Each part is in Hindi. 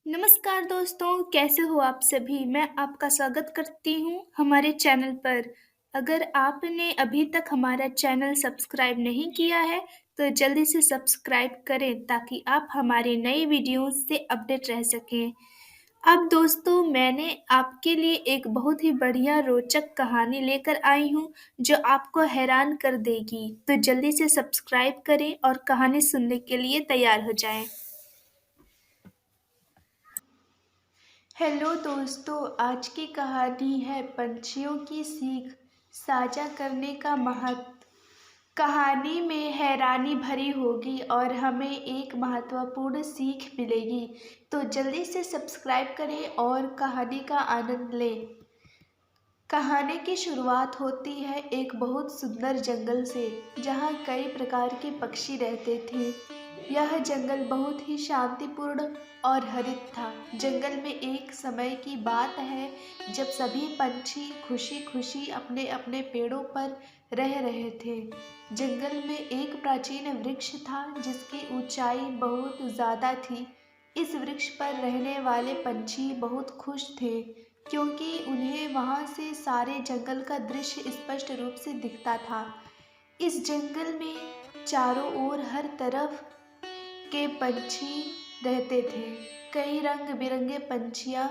नमस्कार दोस्तों, कैसे हो आप सभी? मैं आपका स्वागत करती हूँ हमारे चैनल पर। अगर आपने अभी तक हमारा चैनल सब्सक्राइब नहीं किया है, तो जल्दी से सब्सक्राइब करें ताकि आप हमारी नई वीडियोस से अपडेट रह सकें। अब दोस्तों, मैंने आपके लिए एक बहुत ही बढ़िया रोचक कहानी लेकर आई हूँ, जो आपको हैरान कर देगी। तो जल्दी से सब्सक्राइब करें और कहानी सुनने के लिए तैयार हो जाएं। हेलो दोस्तों, आज की कहानी है पंछियों की सीख साझा करने का महत्व। कहानी में हैरानी भरी होगी और हमें एक महत्वपूर्ण सीख मिलेगी। तो जल्दी से सब्सक्राइब करें और कहानी का आनंद लें। कहानी की शुरुआत होती है एक बहुत सुंदर जंगल से, जहाँ कई प्रकार के पक्षी रहते थे। यह जंगल बहुत ही शांतिपूर्ण और हरित था। जंगल में एक समय की बात है, जब सभी पंछी खुशी खुशी अपने अपने पेड़ों पर रह रहे थे। जंगल में एक प्राचीन वृक्ष था, जिसकी ऊंचाई बहुत ज्यादा थी। इस वृक्ष पर रहने वाले पंछी बहुत खुश थे, क्योंकि उन्हें वहां से सारे जंगल का दृश्य स्पष्ट रूप से दिखता था। इस जंगल में चारों ओर हर तरफ के पंछी रहते थे। कई रंग बिरंगे पंछियाँ,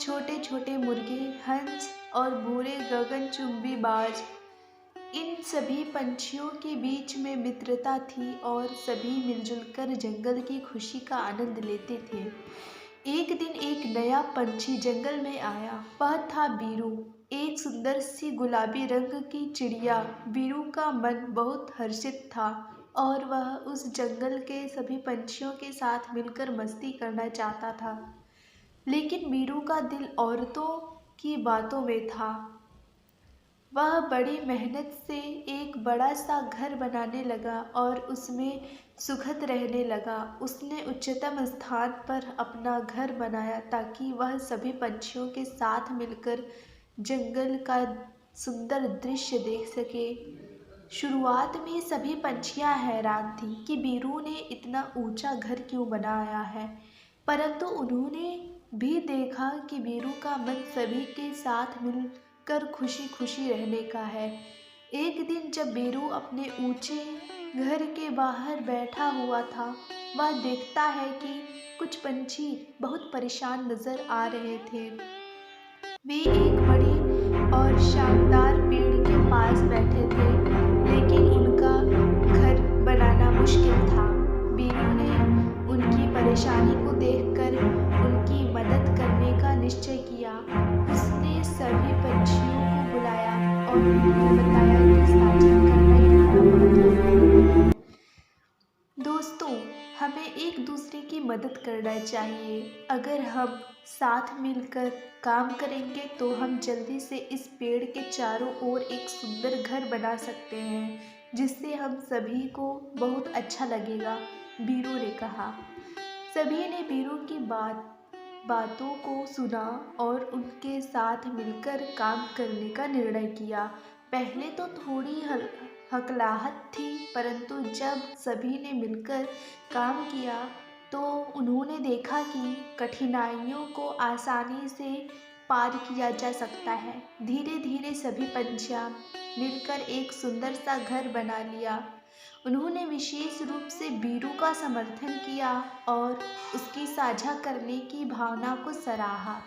छोटे छोटे मुर्गे, हंस और भूरे गगनचुंबी बाज। इन सभी पंछियों के बीच में मित्रता थी और सभी मिलजुल कर जंगल की खुशी का आनंद लेते थे। एक दिन एक नया पंछी जंगल में आया। वह था बीरू, एक सुंदर सी गुलाबी रंग की चिड़िया। बीरू का मन बहुत हर्षित था और वह उस जंगल के सभी पंछियों के साथ मिलकर मस्ती करना चाहता था। लेकिन बीरू का दिल औरतों की बातों में था। वह बड़ी मेहनत से एक बड़ा सा घर बनाने लगा और उसमें सुखद रहने लगा। उसने उच्चतम स्थान पर अपना घर बनाया, ताकि वह सभी पंछियों के साथ मिलकर जंगल का सुंदर दृश्य देख सके। शुरुआत में सभी पंछियां हैरान थीं कि बीरू ने इतना ऊंचा घर क्यों बनाया है, परंतु उन्होंने भी देखा कि बीरू का मन सभी के साथ मिलकर खुशी खुशी रहने का है। एक दिन जब बीरू अपने ऊंचे घर के बाहर बैठा हुआ था, वह देखता है कि कुछ पंछी बहुत परेशान नजर आ रहे थे। वे एक बड़े और शानदार पेड़ के पास बैठे थे, लेकिन उनका घर बनाना मुश्किल था। बीरू ने उनकी परेशानी को देखकर उनकी मदद करने का निश्चय किया। उसने सभी पंछियों को बुलाया और उन्हें बताया कि साझा करना कितना महत्वपूर्ण है। दोस्तों, हमें एक दूसरे की मदद करना चाहिए। अगर हम साथ मिलकर काम करेंगे तो हम जल्दी से इस पेड़ के चारों ओर एक सुंदर घर बना सकते हैं, जिससे हम सभी को बहुत अच्छा लगेगा, बीरू ने कहा। सभी ने बीरू की बातों को सुना और उनके साथ मिलकर काम करने का निर्णय किया। पहले तो थोड़ी हकलाहट थी, परंतु जब सभी ने मिलकर काम किया तो उन्होंने देखा कि कठिनाइयों को आसानी से पार किया जा सकता है। धीरे धीरे सभी पंछियां मिलकर एक सुंदर सा घर बना लिया। उन्होंने विशेष रूप से बीरू का समर्थन किया और उसकी साझा करने की भावना को सराहा।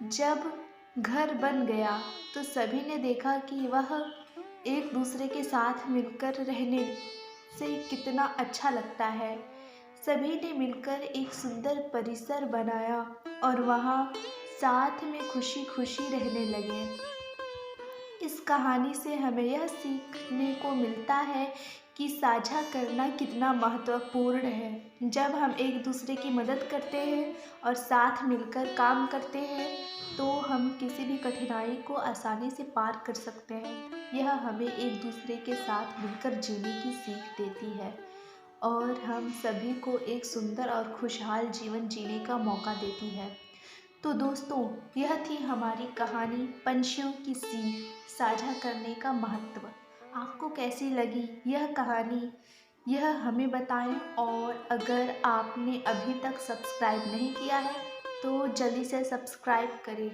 जब घर बन गया तो सभी ने देखा कि वह एक दूसरे के साथ मिलकर रहने से कितना अच्छा लगता है। सभी ने मिलकर एक सुंदर परिसर बनाया और वहाँ साथ में खुशी खुशी रहने लगे। इस कहानी से हमें यह सीखने को मिलता है कि साझा करना कितना महत्वपूर्ण है। जब हम एक दूसरे की मदद करते हैं और साथ मिलकर काम करते हैं, तो हम किसी भी कठिनाई को आसानी से पार कर सकते हैं। यह हमें एक दूसरे के साथ मिलकर जीने की सीख देती है और हम सभी को एक सुंदर और खुशहाल जीवन जीने का मौका देती है। तो दोस्तों, यह थी हमारी कहानी पंछियों की सीख साझा करने का महत्व। आपको कैसी लगी यह कहानी? यह हमें बताएं। और अगर आपने अभी तक सब्सक्राइब नहीं किया है तो जल्दी से सब्सक्राइब करें।